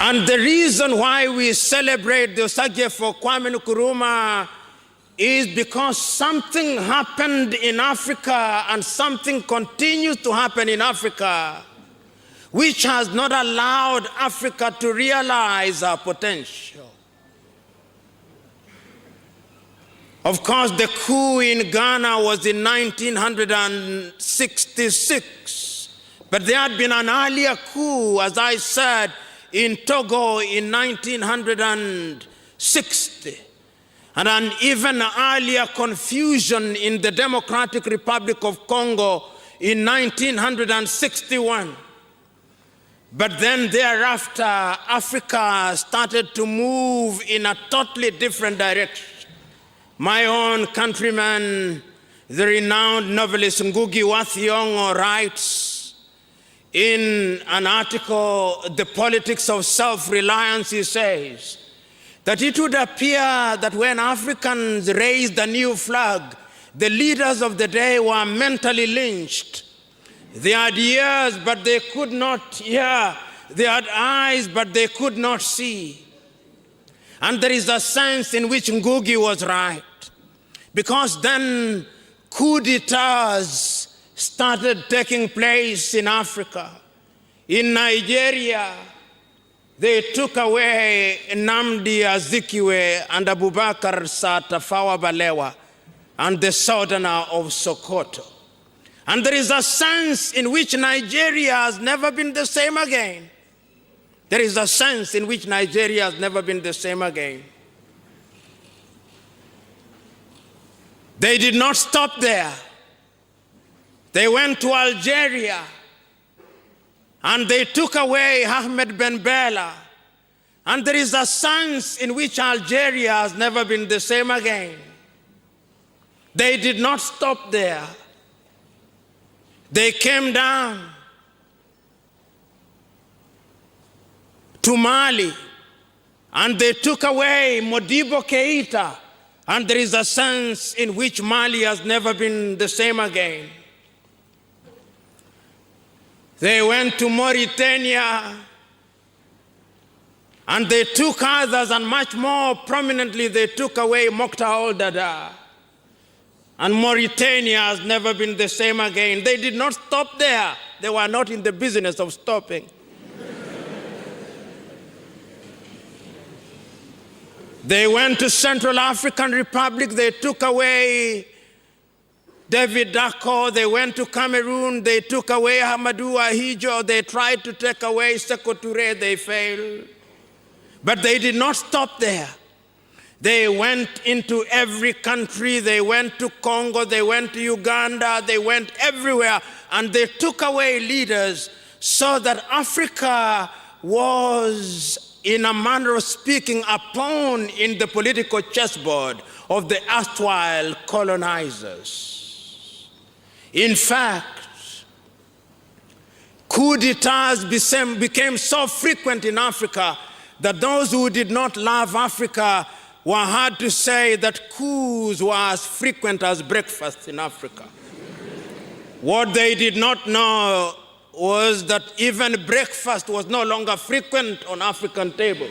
And the reason why we celebrate the Osage for Kwame Nkrumah is because something happened in Africa and something continues to happen in Africa which has not allowed Africa to realize our potential. Of course, the coup in Ghana was in 1966, but there had been an earlier coup, as I said, in Togo in 1960, and an even earlier confusion in the Democratic Republic of Congo in 1961. But then thereafter, Africa started to move in a totally different direction. My own countryman, the renowned novelist Ngugi wa Thiong'o, writes in an article, The Politics of Self-Reliance, he says that it would appear that when Africans raised a new flag, the leaders of the day were mentally lynched. They had ears, but they could not hear. They had eyes, but they could not see. And there is a sense in which Ngugi was right, because then coup d'etats started taking place in Africa. In Nigeria, they took away Nnamdi Azikiwe and Abubakar Tafawa Balewa and the southerner of Sokoto. And there is a sense in which Nigeria has never been the same again. There is a sense in which Nigeria has never been the same again. They did not stop there. They went to Algeria and they took away Ahmed Ben Bella. And there is a sense in which Algeria has never been the same again. They did not stop there. They came down to Mali and they took away Modibo Keita. And there is a sense in which Mali has never been the same again. They went to Mauritania and they took others, and much more prominently they took away Mokhtar al-Daddah. And Mauritania has never been the same again. They did not stop there. They were not in the business of stopping. They went to Central African Republic. They took away David Dacko. They went to Cameroon. They took away Hamadou Ahidjo. They tried to take away Sékou Touré. They failed. But they did not stop there. They went into every country. They went to Congo. They went to Uganda. They went everywhere. And they took away leaders so that Africa was, in a manner of speaking, a pawn in the political chessboard of the erstwhile colonizers. In fact, coup d'etats became so frequent in Africa that those who did not love Africa were heard to say that coups were as frequent as breakfast in Africa. What they did not know was that even breakfast was no longer frequent on African tables.